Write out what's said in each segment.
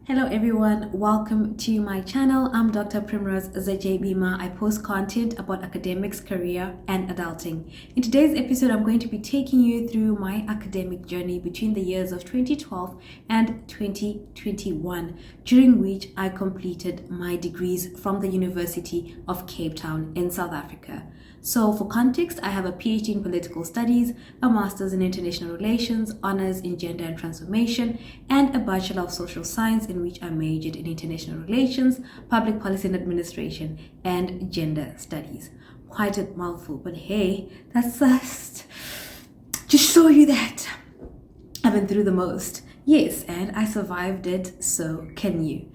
Hello everyone, welcome to my channel. I'm Dr. Primrose Bima. I post content about academics, career, and adulting. In today's episode, I'm going to be taking you through my academic journey between the years of 2012 and 2021, during which I completed my degrees from the University of Cape Town in South Africa. So for context, I have a PhD in political studies, a master's in international relations, honors in gender and transformation, and a bachelor of social science in which I majored in international relations, public policy and administration, and gender studies. Quite a mouthful, but hey, that's just to show you that I've been through the most. Yes, and I survived it, so can you.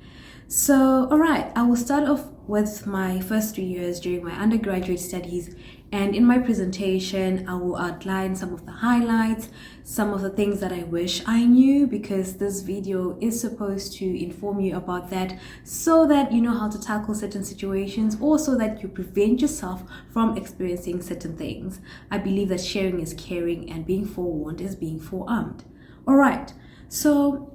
So, alright, I will start off with my first 3 years during my undergraduate studies, and in my presentation I will outline some of the highlights, some of the things that I wish I knew, because this video is supposed to inform you about that so that you know how to tackle certain situations, or so that you prevent yourself from experiencing certain things. I believe that sharing is caring and being forewarned is being forearmed. Alright, so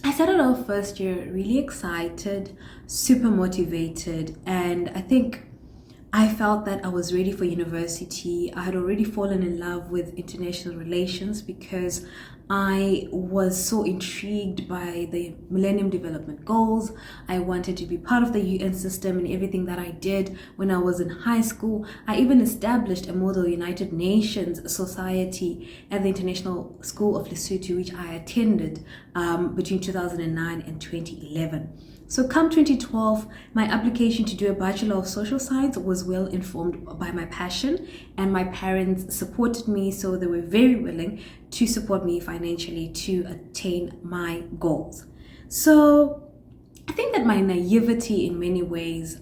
I started off first year really excited, super motivated, and I think I felt that I was ready for university. I had already fallen in love with international relations because I was so intrigued by the Millennium Development Goals. I wanted to be part of the UN system in everything that I did when I was in high school. I even established a model United Nations society at the International School of Lesotho, which I attended between 2009 and 2011. So come 2012, my application to do a Bachelor of Social Science was well informed by my passion, and my parents supported me, so they were very willing to support me financially to attain my goals. So I think that my naivety in many ways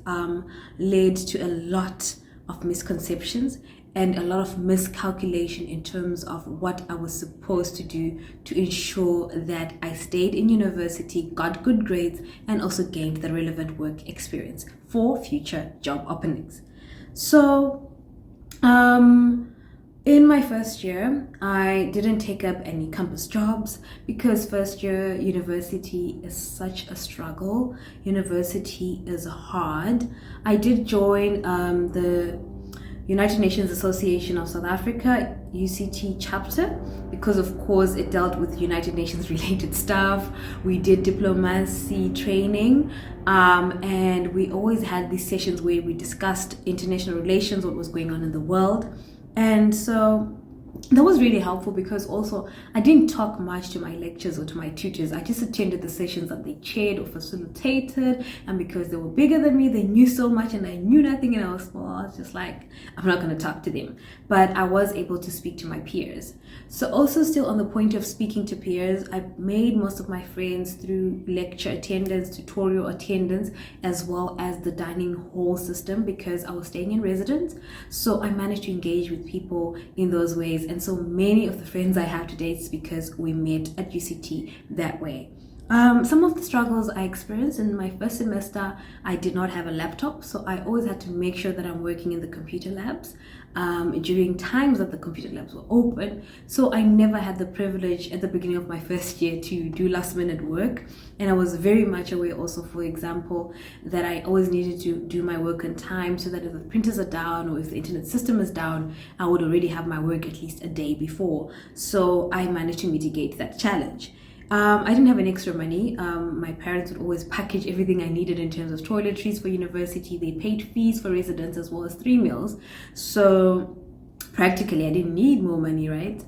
led to a lot of misconceptions and a lot of miscalculation in terms of what I was supposed to do to ensure that I stayed in university, got good grades, and also gained the relevant work experience for future job openings. So, in my first year, I didn't take up any campus jobs because first year university is such a struggle. University is hard. I did join the United Nations Association of South Africa, UCT chapter, because of course it dealt with United Nations related stuff. We did diplomacy training, and we always had these sessions where we discussed international relations, what was going on in the world. And so that was really helpful because also I didn't talk much to my lectures or to my tutors. I just attended the sessions that they chaired or facilitated, and because they were bigger than me, they knew so much and I knew nothing, and I was small. I was just like, I'm not going to talk to them. But I was able to speak to my peers. So also still on the point of speaking to peers, I made most of my friends through lecture attendance, tutorial attendance, as well as the dining hall system, because I was staying in residence. So I managed to engage with people in those ways. And so many of the friends I have today is because we met at UCT that way. Some of the struggles I experienced in my first semester, I did not have a laptop, so I always had to make sure that I'm working in the computer labs during times that the computer labs were open. So I never had the privilege at the beginning of my first year to do last minute work, and I was very much aware also, for example, that I always needed to do my work on time, so that if the printers are down or if the internet system is down, I would already have my work at least a day before. So I managed to mitigate that challenge. I didn't have any extra money. My parents would always package everything I needed in terms of toiletries for university. They paid fees for residents as well as 3 meals. So practically I didn't need more money, right?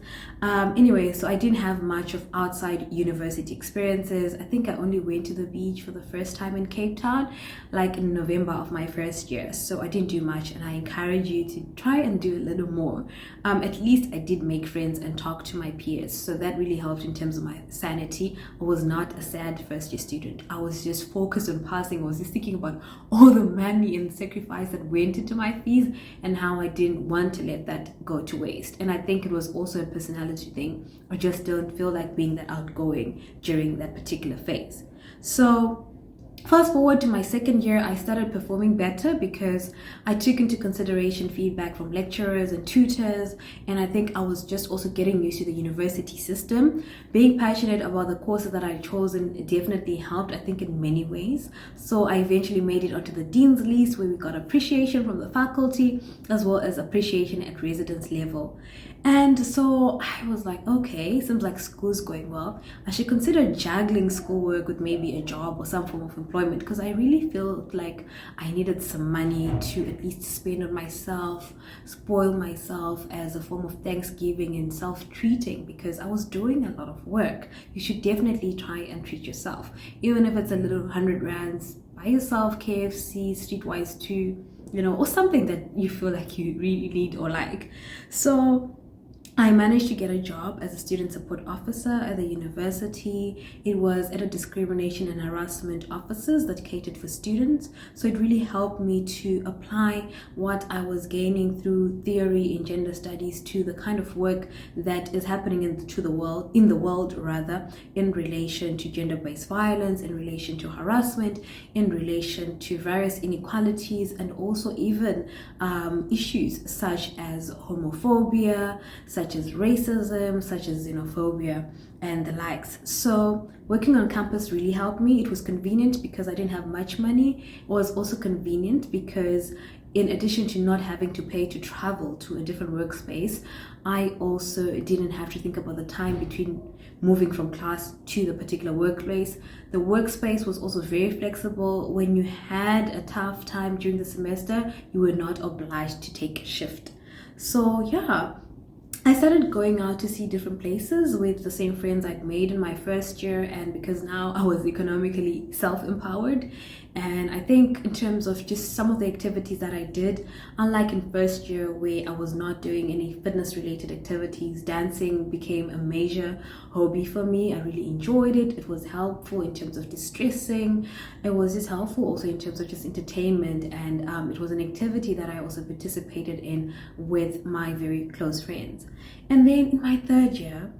Anyway, so I didn't have much of outside university experiences. I think I only went to the beach for the first time in Cape Town, like in November of my first year. So I didn't do much, and I encourage you to try and do a little more. At least I did make friends and talk to my peers. So that really helped in terms of my sanity. I was not a sad first year student. I was just focused on passing. I was just thinking about all the money and sacrifice that went into my fees and how I didn't want to let that go to waste. And I think it was also a personality thing. I just don't feel like being that outgoing during that particular phase. So Fast forward to my second year, I started performing better because I took into consideration feedback from lecturers and tutors, and I think I was just also getting used to the university system. Being passionate about the courses that I'd chosen definitely helped, I think, in many ways. So I eventually made it onto the dean's list, where we got appreciation from the faculty as well as appreciation at residence level. And so I was like, okay, seems like school's going well. I should consider juggling schoolwork with maybe a job or some form of employment, because I really felt like I needed some money to at least spend on myself, spoil myself as a form of Thanksgiving and self-treating, because I was doing a lot of work. You should definitely try and treat yourself, even if it's a little 100 rands. Buy yourself KFC, Streetwise 2, or something that you feel like you really need or like. So I managed to get a job as a student support officer at the university. It was at a discrimination and harassment offices that catered for students. So it really helped me to apply what I was gaining through theory in gender studies to the kind of work that is happening in the world rather, in relation to gender-based violence, in relation to harassment, in relation to various inequalities, and also even issues such as homophobia, such as racism, such as xenophobia, and the likes. So working on campus really helped me. It was convenient because I didn't have much money. It was also convenient because in addition to not having to pay to travel to a different workspace, I also didn't have to think about the time between moving from class to the particular workplace. The workspace was also very flexible. When you had a tough time during the semester, you were not obliged to take a shift. So yeah, I started going out to see different places with the same friends I'd made in my first year, and because now I was economically self-empowered. And I think in terms of just some of the activities that I did, unlike in first year where I was not doing any fitness related activities, dancing became a major hobby for me. I really enjoyed it. It was helpful in terms of distressing. It was just helpful also in terms of just entertainment, and it was an activity that I also participated in with my very close friends. And then in my third year,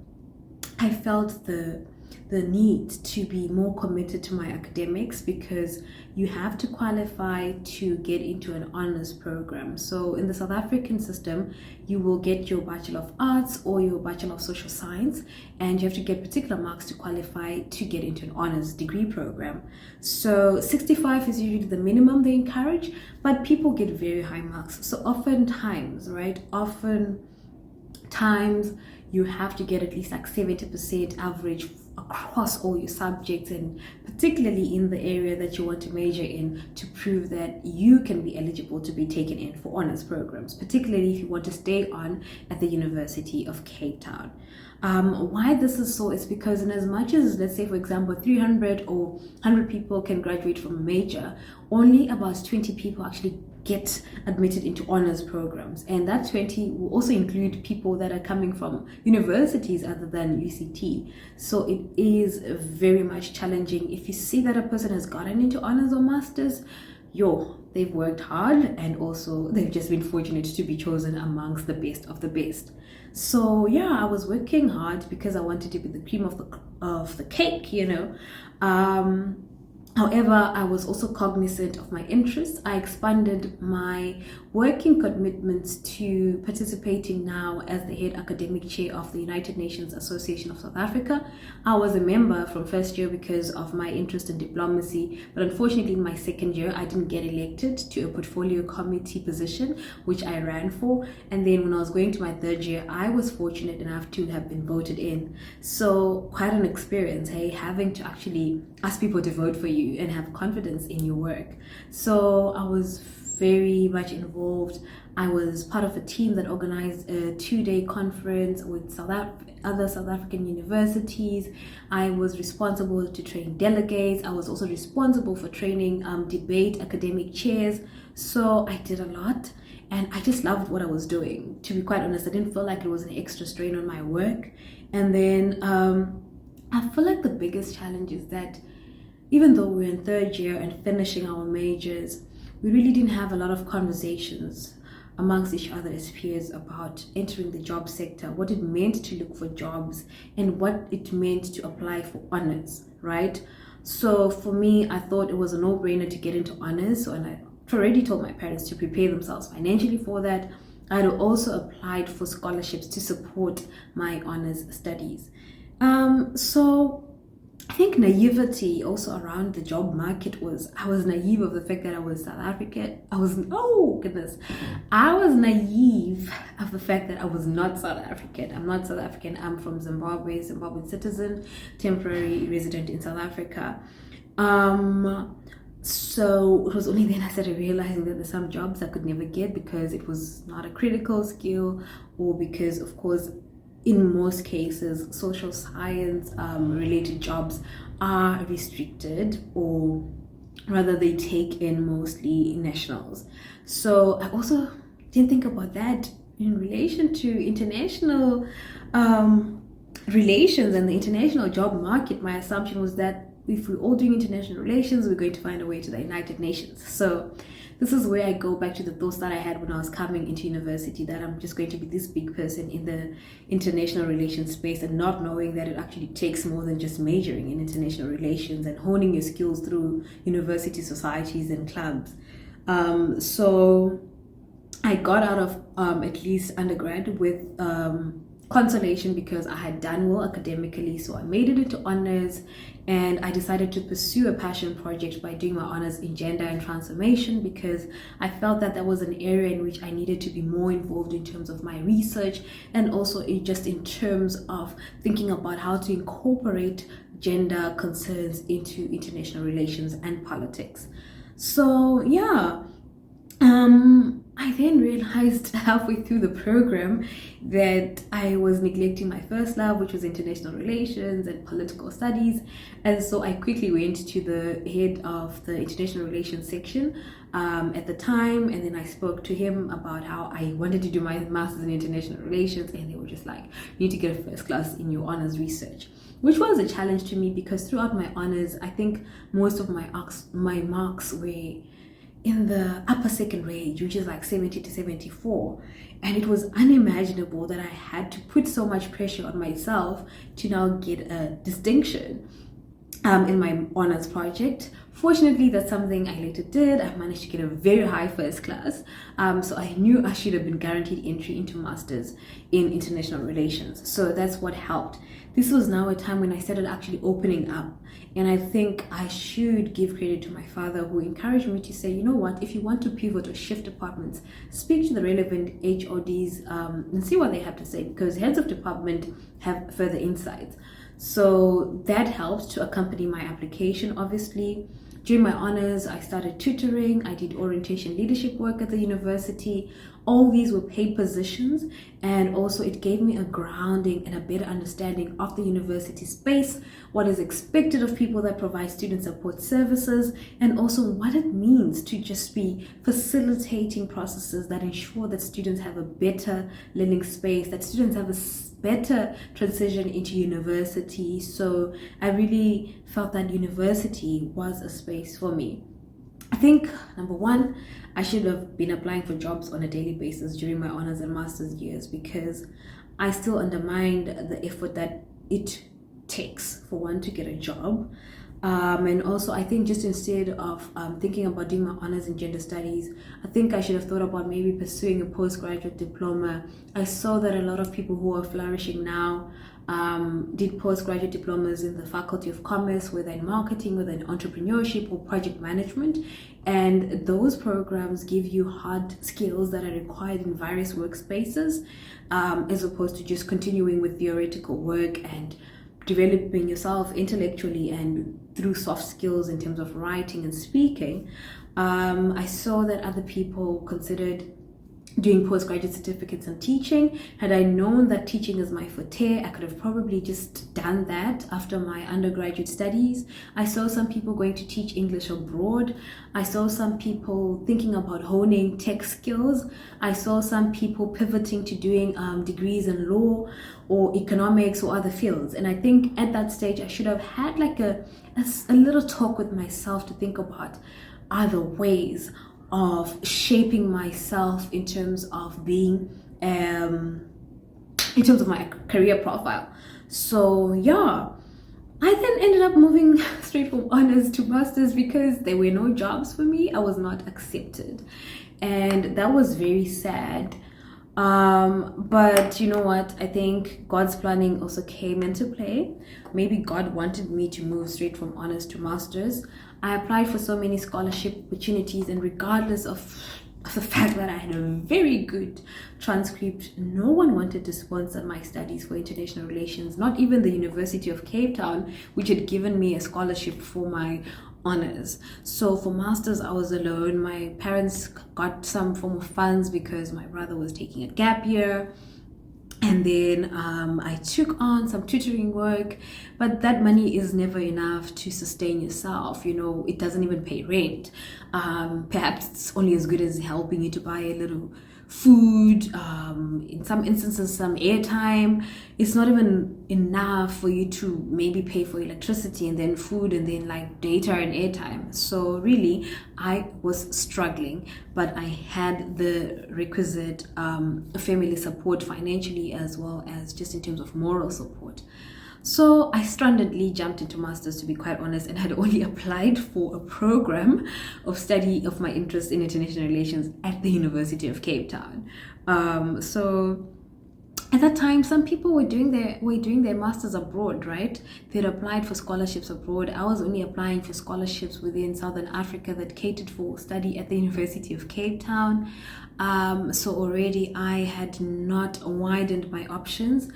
I felt the need to be more committed to my academics, because you have to qualify to get into an honors program. So in the South African system, you will get your Bachelor of Arts or your Bachelor of Social Science, and you have to get particular marks to qualify to get into an honors degree program. So 65 is usually the minimum they encourage, but people get very high marks. So oftentimes you have to get at least like 70% average across all your subjects, and particularly in the area that you want to major in, to prove that you can be eligible to be taken in for honors programs, particularly if you want to stay on at the University of Cape Town. Why this is so is because in as much as, let's say for example, 300 or 100 people can graduate from a major, only about 20 people actually get admitted into honors programs, and that 20 will also include people that are coming from universities other than UCT. So it is very much challenging. If you see that a person has gotten into honors or masters, they've worked hard, and also they've just been fortunate to be chosen amongst the best of the best. So yeah, I was working hard because I wanted to be the cream of the cake, However, I was also cognizant of my interests. I expanded my working commitments to participating now as the head academic chair of the United Nations Association of South Africa. I was a member from first year because of my interest in diplomacy, but unfortunately in my second year, I didn't get elected to a portfolio committee position, which I ran for. And then when I was going to my third year, I was fortunate enough to have been voted in. So quite an experience, hey, having to actually ask people to vote for you and have confidence in your work. So I was very much involved. I was part of a team that organized a 2-day conference with other South African universities. I was responsible to train delegates. I was also responsible for training debate academic chairs. So I did a lot, and I just loved what I was doing. To be quite honest, I didn't feel like it was an extra strain on my work. And then I feel like the biggest challenge is that even though we're in third year and finishing our majors, we really didn't have a lot of conversations amongst each other as peers about entering the job sector, what it meant to look for jobs, and what it meant to apply for honors, right? So for me, I thought it was a no-brainer to get into honors. So, and I already told my parents to prepare themselves financially for that. I had also applied for scholarships to support my honors studies. So I think naivety also around the job market was, I was naive of the fact that I was South African. Oh goodness, I was naive of the fact that I was not South African. I'm not South African. I'm from Zimbabwe, Zimbabwean citizen, temporary resident in South Africa. So it was only then I started realizing that there's some jobs I could never get because it was not a critical skill, or because, of course, in most cases, social science related jobs are restricted, or rather they take in mostly nationals. So I also didn't think about that in relation to international relations and the international job market. My assumption was that if we're all doing international relations, we're going to find a way to the United Nations. So this is where I go back to the thoughts that I had when I was coming into university, that I'm just going to be this big person in the international relations space, and not knowing that it actually takes more than just majoring in international relations and honing your skills through university societies and clubs. So I got out of at least undergrad with consolation because I had done well academically. So I made it into honors, and I decided to pursue a passion project by doing my honors in gender and transformation, because I felt that that was an area in which I needed to be more involved in terms of my research, and also just in terms of thinking about how to incorporate gender concerns into international relations and politics. So yeah, I then realized halfway through the program that I was neglecting my first love, which was international relations and political studies. And so I quickly went to the head of the international relations section at the time, and then I spoke to him about how I wanted to do my master's in international relations, and they were just like, you need to get a first class in your honors research, which was a challenge to me because throughout my honors, I think most of my marks were in the upper second range, which is like 70 to 74. And it was unimaginable that I had to put so much pressure on myself to now get a distinction in my honors project. Fortunately, that's something I later did. I managed to get a very high first class. So I knew I should have been guaranteed entry into masters in international relations. So that's what helped. This was now a time when I started actually opening up. And I think I should give credit to my father, who encouraged me to say, you know what, if you want to pivot or shift departments, speak to the relevant HODs and see what they have to say, because heads of department have further insights. So that helped to accompany my application, obviously. During my honors, I started tutoring, I did orientation leadership work at the university. All these were paid positions, and also it gave me a grounding and a better understanding of the university space, what is expected of people that provide student support services, and also what it means to just be facilitating processes that ensure that students have a better learning space, that students have a better transition into university. So I really felt that university was a space for me. I think, number one, I should have been applying for jobs on a daily basis during my honors and master's years, because I still undermined the effort that it takes for one to get a job. And also, I think just instead of thinking about doing my honors in gender studies, I think I should have thought about maybe pursuing a postgraduate diploma. I saw that a lot of people who are flourishing now did postgraduate diplomas in the Faculty of Commerce, whether in marketing, whether in entrepreneurship or project management. And those programs give you hard skills that are required in various workspaces, as opposed to just continuing with theoretical work and developing yourself intellectually and through soft skills in terms of writing and speaking. I saw that other people considered doing postgraduate certificates in teaching. Had I known that teaching is my forte, I could have probably just done that after my undergraduate studies. I saw some people going to teach English abroad. I saw some people thinking about honing tech skills. I saw some people pivoting to doing degrees in law or economics or other fields. And I think at that stage, I should have had like a little talk with myself to think about other ways of shaping myself in terms of being in terms of my career profile. So yeah, I then ended up moving straight from honors to masters because there were no jobs for me. I was not accepted, and that was very sad. But you know what? I think God's planning also came into play. Maybe God wanted me to move straight from honors to masters. I applied for so many scholarship opportunities, and regardless of the fact that I had a very good transcript, no one wanted to sponsor my studies for international relations, not even the University of Cape Town, which had given me a scholarship for my honors. So for masters, I was alone. My parents got some form of funds because my brother was taking a gap year. And then I took on some tutoring work, but that money is never enough to sustain yourself. You know, it doesn't even pay rent. Perhaps it's only as good as helping you to buy a little food, in some instances some airtime. It's not even enough for you to maybe pay for electricity and then food and then like data and airtime. So really I was struggling, but I had the requisite family support financially as well as just in terms of moral support. So I strandedly jumped into masters, to be quite honest, and had only applied for a program of study of my interest in international relations at the University of Cape Town. So at that time, some people were doing their masters abroad, right? They'd applied for scholarships abroad. I was only applying for scholarships within Southern Africa that catered for study at the University of Cape Town. So already I had not widened my options.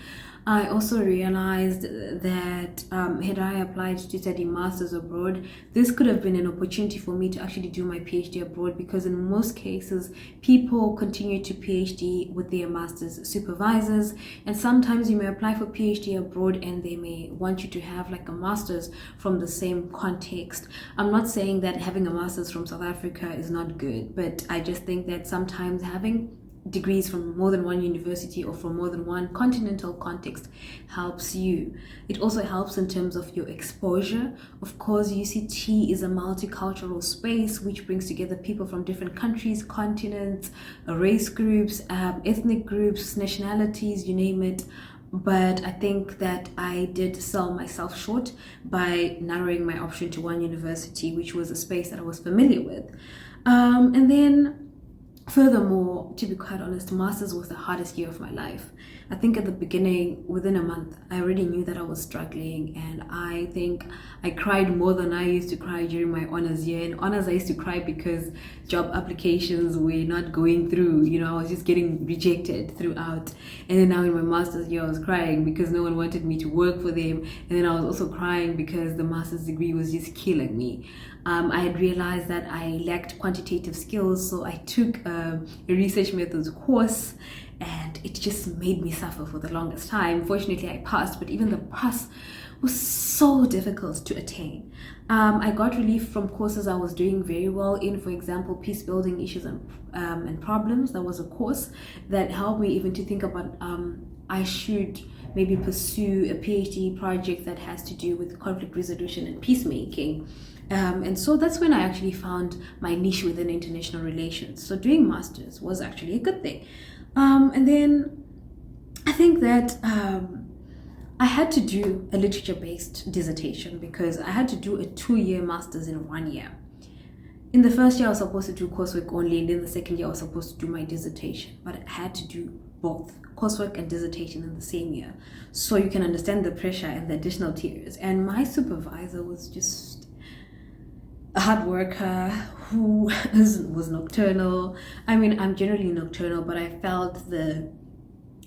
I also realized that had I applied to study masters abroad, this could have been an opportunity for me to actually do my PhD abroad, because in most cases, people continue to PhD with their masters supervisors, and sometimes you may apply for PhD abroad and they may want you to have like a master's from the same context. I'm not saying that having a master's from South Africa is not good, but I just think that sometimes having degrees from more than one university or from more than one continental context helps you. It also helps in terms of your exposure. Of course, UCT is a multicultural space which brings together people from different countries, continents, race groups, ethnic groups, nationalities, you name it. But I think that I did sell myself short by narrowing my option to one university, which was a space that I was familiar with. And then furthermore, to be quite honest, masters was the hardest year of my life. I think at the beginning, within a month, I already knew that I was struggling, and I think I cried more than I used to cry during my honors year. In honors, I used to cry because job applications were not going through. You know, I was just getting rejected throughout. And then now in my master's year, I was crying because no one wanted me to work for them. And then I was also crying because the master's degree was just killing me. I had realized that I lacked quantitative skills, so I took a research methods course, and it just made me suffer for the longest time. Fortunately, I passed, but even the pass was so difficult to attain. I got relief from courses I was doing very well in, for example, peace building issues and problems. That was a course that helped me even to think about I should maybe pursue a PhD project that has to do with conflict resolution and peacemaking. And so that's when I actually found my niche within international relations. So doing masters was actually a good thing. And then I think that I had to do a literature-based dissertation because I had to do a 2-year master's in 1 year. In the first year, I was supposed to do coursework only, and then the second year, I was supposed to do my dissertation. But I had to do both coursework and dissertation in the same year. So you can understand the pressure and the additional tears. And my supervisor was just a hard worker who was nocturnal. I mean, I'm generally nocturnal, but I felt the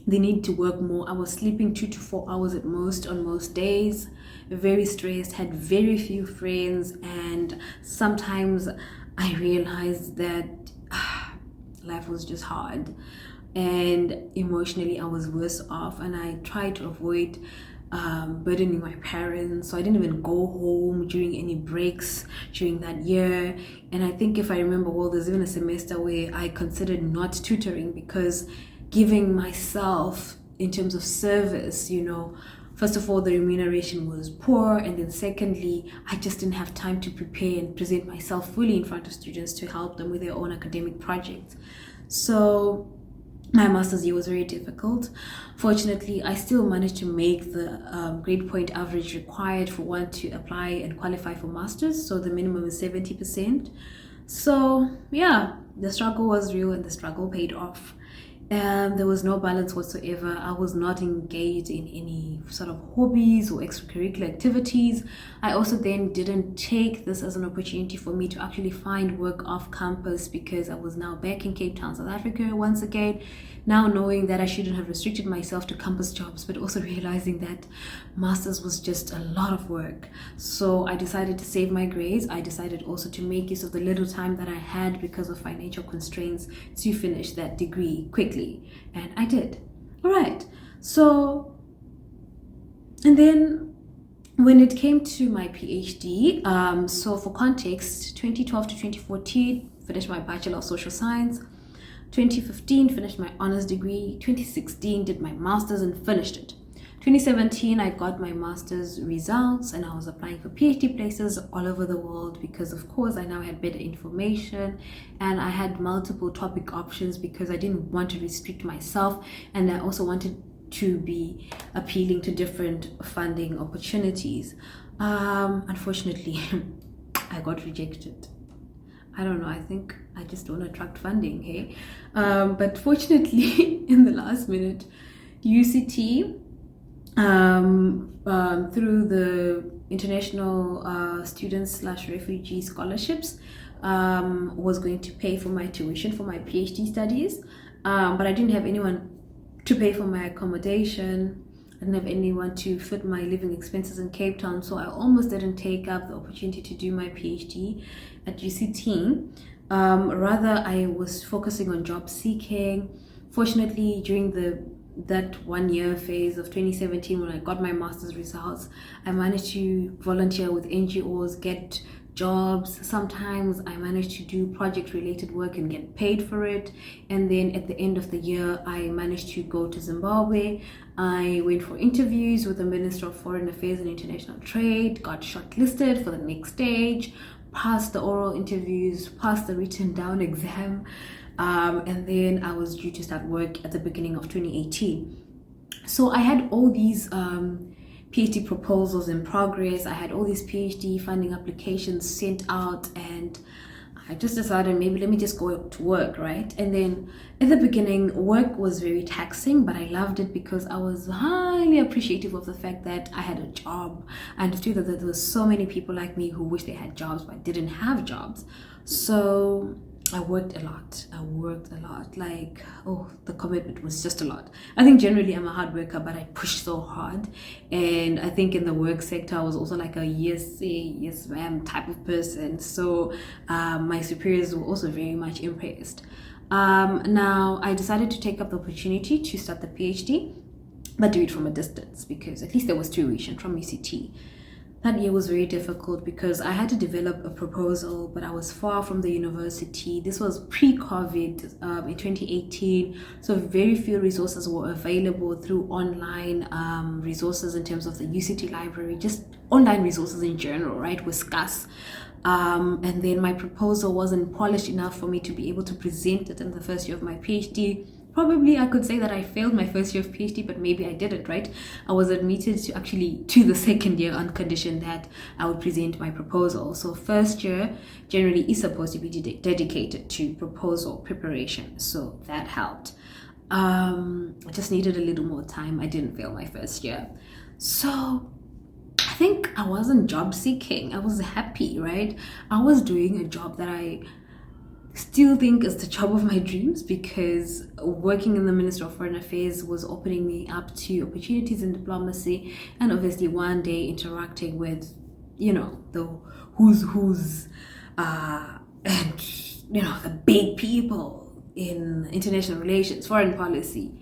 need to work more. I was sleeping 2 to 4 hours at most on most days, very stressed, had very few friends, and sometimes I realized that life was just hard, and emotionally I was worse off, and I tried to avoid burdening my parents, so I didn't even go home during any breaks during that year. And I think, if I remember well, there's even a semester where I considered not tutoring because giving myself in terms of service, you know, first of all, the remuneration was poor, and then secondly, I just didn't have time to prepare and present myself fully in front of students to help them with their own academic projects. So My master's year was very difficult. Fortunately, I still managed to make the grade point average required for one to apply and qualify for master's. So the minimum is 70%. So yeah, the struggle was real and the struggle paid off. And there was no balance whatsoever. I was not engaged in any sort of hobbies or extracurricular activities. I also then didn't take this as an opportunity for me to actually find work off campus because I was now back in Cape Town, South Africa once again. Now knowing that I shouldn't have restricted myself to campus jobs, but also realizing that masters was just a lot of work. So I decided to save my grades. I decided also to make use of the little time that I had because of financial constraints to finish that degree quickly. And I did. All right. So, and then when it came to my PhD, so for context, 2012 to 2014, finished my Bachelor of Social Science. 2015, finished my honors degree. 2016, did my master's and finished it. 2017, I got my master's results and I was applying for PhD places all over the world because, of course, I now had better information and I had multiple topic options because I didn't want to restrict myself, and I also wanted to be appealing to different funding opportunities. Unfortunately, I got rejected. I don't know, I think I just don't attract funding, hey? But fortunately, in the last minute, UCT, through the International Students/Refugee Scholarships, was going to pay for my tuition for my PhD studies. But I didn't have anyone to pay for my accommodation. I didn't have anyone to fit my living expenses in Cape Town, so I almost didn't take up the opportunity to do my PhD at UCT. Rather, I was focusing on job seeking. Fortunately, during that 1 year phase of 2017, when I got my master's results, I managed to volunteer with NGOs, get jobs. Sometimes I managed to do project related work and get paid for it. And then at the end of the year, I managed to go to Zimbabwe. I went for interviews with the Minister of Foreign Affairs and International Trade, got shortlisted for the next stage, passed the oral interviews, passed the written down exam, and then I was due to start work at the beginning of 2018. So I had all these PhD proposals in progress. I had all these PhD funding applications sent out, and I just decided maybe let me just go to work, right? And then at the beginning, work was very taxing, but I loved it because I was highly appreciative of the fact that I had a job. I understood that there were so many people like me who wish they had jobs but didn't have jobs. So I worked a lot. Like, oh, the commitment was just a lot. I think generally I'm a hard worker, but I pushed so hard. And I think in the work sector, I was also like a yes, yes, ma'am type of person. So my superiors were also very much impressed. Now, I decided to take up the opportunity to start the PhD, but do it from a distance because at least there was tuition from UCT. That year was very difficult because I had to develop a proposal, but I was far from the university. This was pre-COVID in 2018, so very few resources were available through online resources in terms of the UCT library. Just online resources in general, right, were scarce. And then my proposal wasn't polished enough for me to be able to present it in the first year of my PhD. Probably I could say that I failed my first year of PhD, but maybe I didn't, right? I was admitted to the second year on condition that I would present my proposal. So first year generally is supposed to be dedicated to proposal preparation. So that helped. I just needed a little more time. I didn't fail my first year. So I think I wasn't job seeking. I was happy, right? I was doing a job that I still think is the job of my dreams because working in the Ministry of Foreign Affairs was opening me up to opportunities in diplomacy, and obviously one day interacting with, the who's and the big people in international relations, foreign policy.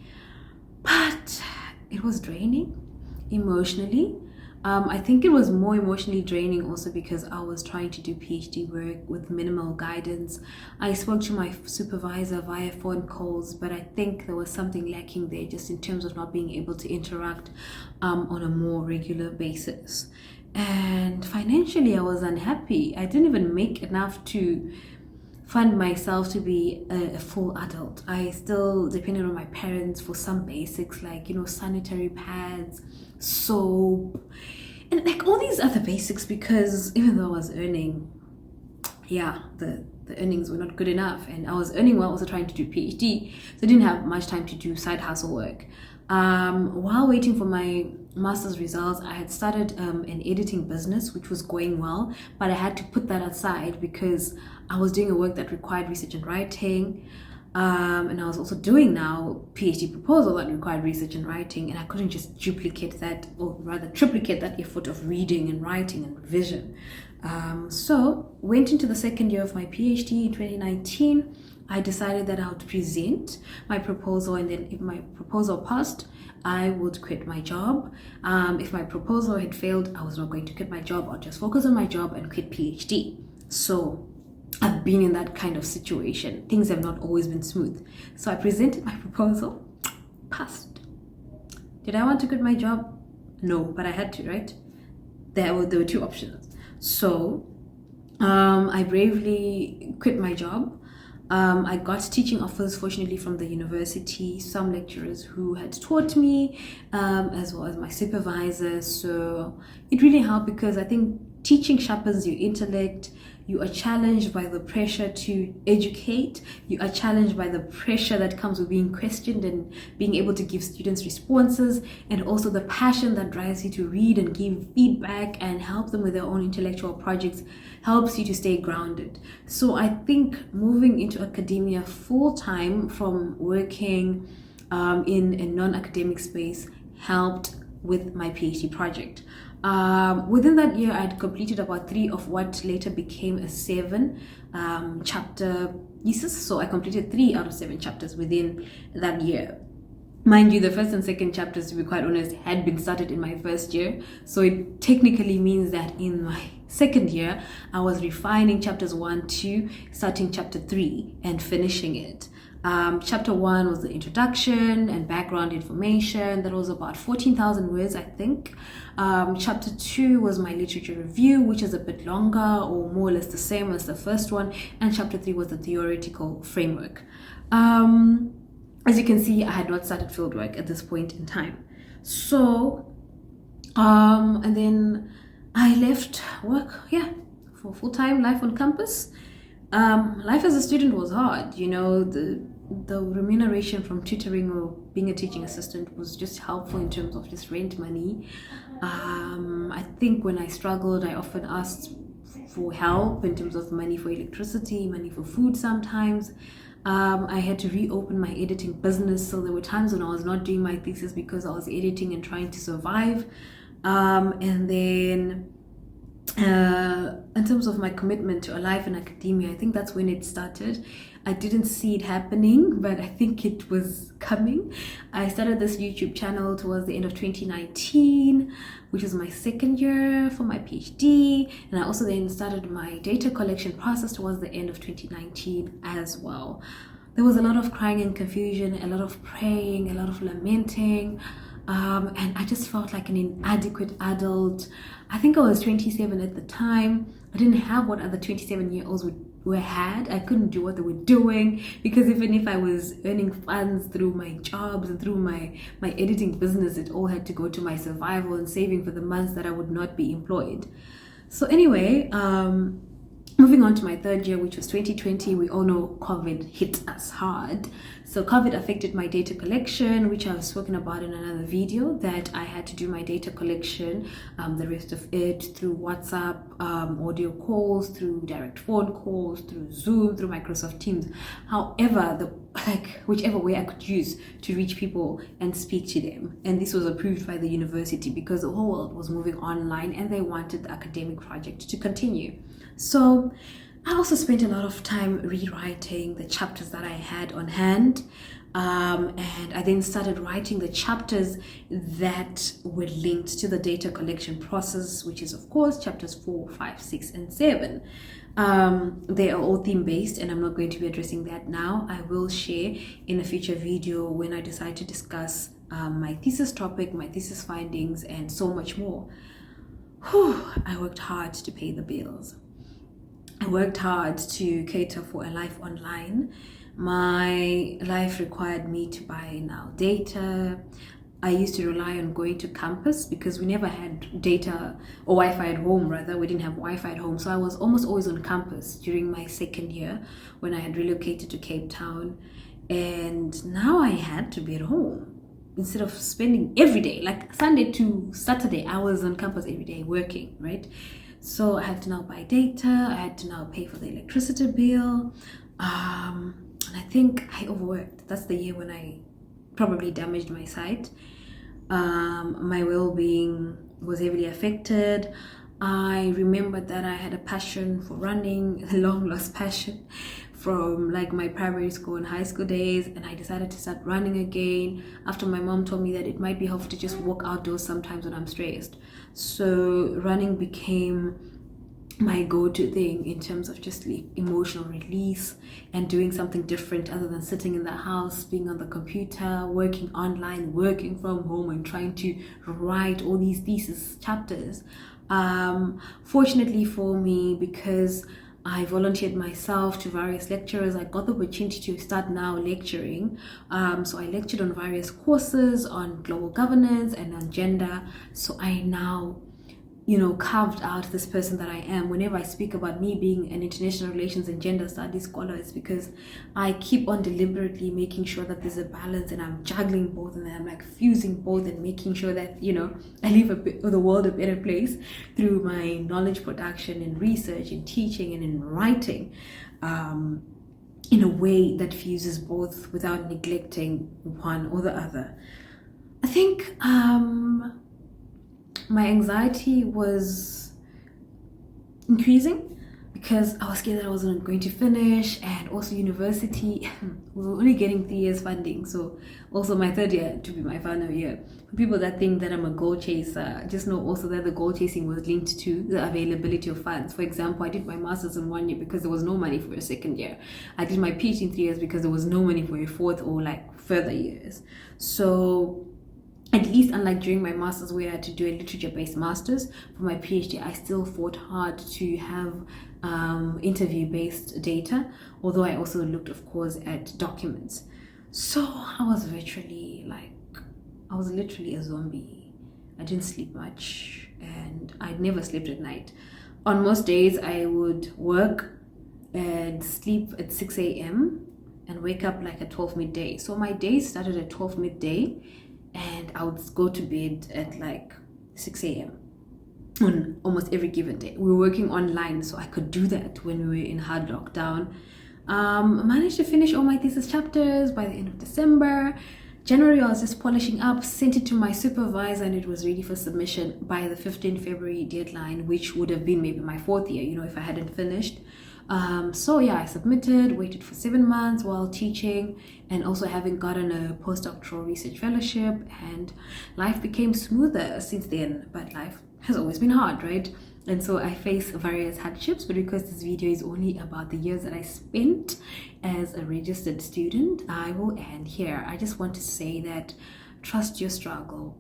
But it was draining emotionally. I think it was more emotionally draining also because I was trying to do PhD work with minimal guidance. I spoke to my supervisor via phone calls, but I think there was something lacking there just in terms of not being able to interact on a more regular basis. And financially, I was unhappy. I didn't even make enough to fund myself to be a full adult. I still depended on my parents for some basics like, sanitary pads, soap, and like all these other basics, because even though I was earning, the earnings were not good enough, and I was earning while also trying to do PhD, so I didn't have much time to do side hustle work. While waiting for my master's results, I had started an editing business, which was going well, but I had to put that aside because I was doing a work that required research and writing. And I was also doing now PhD proposal that required research and writing, and I couldn't just duplicate that, or rather triplicate that effort of reading and writing and revision. So went into the second year of my PhD in 2019. I decided that I would present my proposal, and then if my proposal passed, I would quit my job. If my proposal had failed, I was not going to quit my job. I'll just focus on my job and quit PhD. So I've been in that kind of situation. Things have not always been smooth. So I presented my proposal, passed. Did I want to quit my job? No, but I had to, right? There were two options. So I bravely quit my job. I got teaching offers, fortunately, from the university, some lecturers who had taught me, as well as my supervisors. So it really helped because I think teaching sharpens your intellect. You are challenged by the pressure to educate. You are challenged by the pressure that comes with being questioned and being able to give students responses, and also the passion that drives you to read and give feedback and help them with their own intellectual projects helps you to stay grounded. So I think moving into academia full-time from working in a non-academic space helped with my PhD project. Within that year, I'd completed about 3 of what later became a 7 chapter thesis. So I completed 3 out of 7 chapters within that year. Mind you, the first and second chapters, to be quite honest, had been started in my first year. So it technically means that in my second year, I was refining chapters 1, 2, starting chapter 3 and finishing it. Chapter 1 was the introduction and background information. That was about 14,000 words, I think. Chapter 2 was my literature review, which is a bit longer or more or less the same as the first one. And chapter 3 was the theoretical framework. As you can see, I had not started fieldwork at this point in time. So, and then I left work, for full-time life on campus. Life as a student was hard, the remuneration from tutoring or being a teaching assistant was just helpful in terms of just rent money. I think when I struggled, I often asked for help in terms of money for electricity, money for food sometimes. I had to reopen my editing business, so there were times when I was not doing my thesis because I was editing and trying to survive. And then in terms of my commitment to a life in academia, I think that's when it started. I didn't see it happening, but I think it was coming. I started this YouTube channel towards the end of 2019, which was my second year for my PhD. And I also then started my data collection process towards the end of 2019 as well. There was a lot of crying and confusion, a lot of praying, a lot of lamenting. And I just felt like an inadequate adult. I think I was 27 at the time. I didn't have what other 27-year-olds had. I couldn't do what they were doing because even if I was earning funds through my jobs and through my editing business, it all had to go to my survival and saving for the months that I would not be employed. So anyway, moving on to my third year, which was 2020, we all know COVID hit us hard. So COVID affected my data collection, which I've spoken about in another video, that I had to do my data collection, the rest of it through WhatsApp, audio calls, through direct phone calls, through Zoom, through Microsoft Teams. However, whichever way I could use to reach people and speak to them. And this was approved by the university because the whole world was moving online and they wanted the academic project to continue. So I also spent a lot of time rewriting the chapters that I had on hand. And I then started writing the chapters that were linked to the data collection process, which is, of course, chapters 4, 5, 6, and 7. They are all theme-based, and I'm not going to be addressing that now. I will share in a future video when I decide to discuss my thesis topic, my thesis findings, and so much more. I worked hard to pay the bills. I worked hard to cater for a life online. My life required me to buy now data. I used to rely on going to campus because we never had data or Wi-Fi at home, rather. We didn't have Wi-Fi at home. So I was almost always on campus during my second year when I had relocated to Cape Town. And now I had to be at home instead of spending every day, like Sunday to Saturday, I was on campus every day working, right? So I had to now buy data, I had to now pay for the electricity bill. And I think I overworked. That's the year when I probably damaged my sight. My well-being was heavily affected. I remembered that I had a passion for running, a long lost passion from like my primary school and high school days, and I decided to start running again after my mom told me that it might be helpful to just walk outdoors sometimes when I'm stressed. So running became my go-to thing in terms of just like emotional release and doing something different other than sitting in the house, being on the computer, working online, working from home, and trying to write all these thesis chapters. Fortunately for me, because I volunteered myself to various lecturers, I got the opportunity to start now lecturing. So I lectured on various courses on global governance and on gender. So I now carved out this person that I am. Whenever I speak about me being an international relations and gender studies scholar, it's because I keep on deliberately making sure that there's a balance and I'm juggling both and I'm like fusing both and making sure that, I leave the world a better place through my knowledge production and research and teaching and in writing, in a way that fuses both without neglecting one or the other. I think my anxiety was increasing because I was scared that I wasn't going to finish, and also university, we were only getting 3 years funding, so also my third year to be my final year. For people that think that I'm a goal chaser, just know also that the goal chasing was linked to the availability of funds. For example, I did my master's in 1 year because there was no money for a second year. I did my PhD in 3 years because there was no money for a fourth or like further years. So at least unlike during my master's where I had to do a literature-based master's, for my PhD I still fought hard to have interview-based data, although I also looked of course at documents. So I was literally a zombie. I didn't sleep much and I'd never slept at night. On most days I would work and sleep at 6 a.m. and wake up like at 12 midday. So my day started at 12 midday and I would go to bed at like 6 a.m. on almost every given day. We were working online, so I could do that when we were in hard lockdown. I managed to finish all my thesis chapters by the end of December. January, I was just polishing up, sent it to my supervisor, and it was ready for submission by the 15th February deadline, which would have been maybe my fourth year, if I hadn't finished. So yeah, I submitted, waited for 7 months while teaching and also having gotten a postdoctoral research fellowship, and life became smoother since then. But life has always been hard, right? And so I face various hardships, but because this video is only about the years that I spent as a registered student, I will end here. I just want to say that trust your struggle,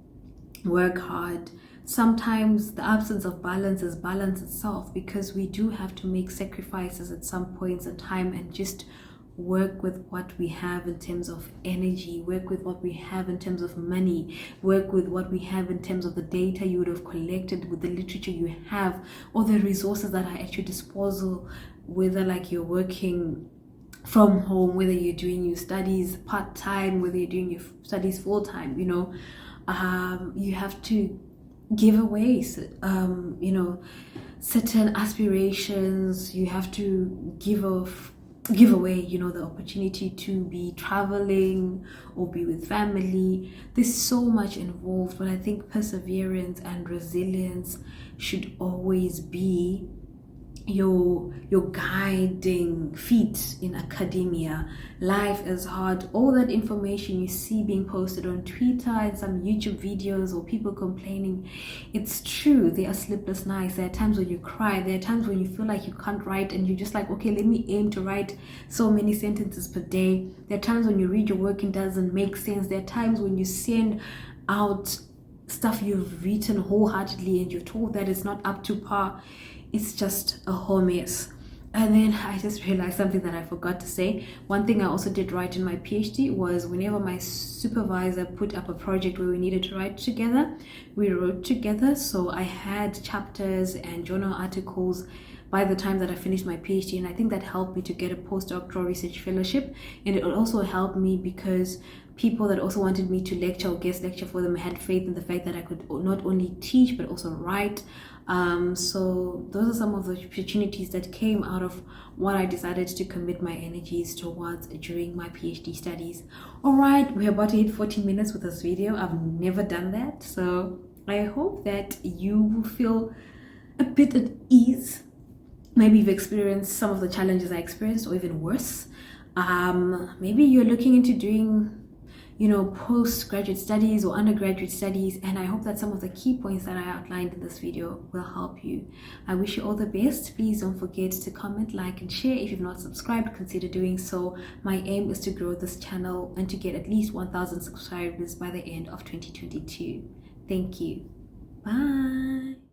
work hard. Sometimes the absence of balance is balance itself, because we do have to make sacrifices at some points in time and just work with what we have in terms of energy, work with what we have in terms of money, work with what we have in terms of the data you would have collected, with the literature you have, or the resources that are at your disposal, whether like you're working from home, whether you're doing your studies part-time, whether you're doing your studies full-time. You have to give away certain aspirations. You have to give away the opportunity to be traveling or be with family. There's so much involved, but I think perseverance and resilience should always be your guiding feet in academia. Life is hard. All that information you see being posted on Twitter and some YouTube videos or people complaining, it's true. There are sleepless nights. There are times when you cry. There are times when you feel like you can't write and you're just like, okay, let me aim to write so many sentences per day. There are times when you read your work and it doesn't make sense. There are times when you send out stuff you've written wholeheartedly and you're told that it's not up to par. It's just a whole mess. And then I just realized something that I forgot to say. One thing I also did right in my PhD was whenever my supervisor put up a project where we needed to write together, we wrote together. So I had chapters and journal articles by the time that I finished my PhD, and I think that helped me to get a postdoctoral research fellowship. And it also helped me because people that also wanted me to lecture or guest lecture for them had faith in the fact that I could not only teach but also write. So those are some of the opportunities that came out of what I decided to commit my energies towards during my PhD studies. All right, we're about to hit 40 minutes with this video. I've never done that, so I hope that you will feel a bit at ease. Maybe you've experienced some of the challenges I experienced, or even worse. Maybe you're looking into doing postgraduate studies or undergraduate studies, and I hope that some of the key points that I outlined in this video will help you. I wish you all the best. Please don't forget to comment, like, and share. If you've not subscribed, consider doing so. My aim is to grow this channel and to get at least 1,000 subscribers by the end of 2022. Thank you. Bye.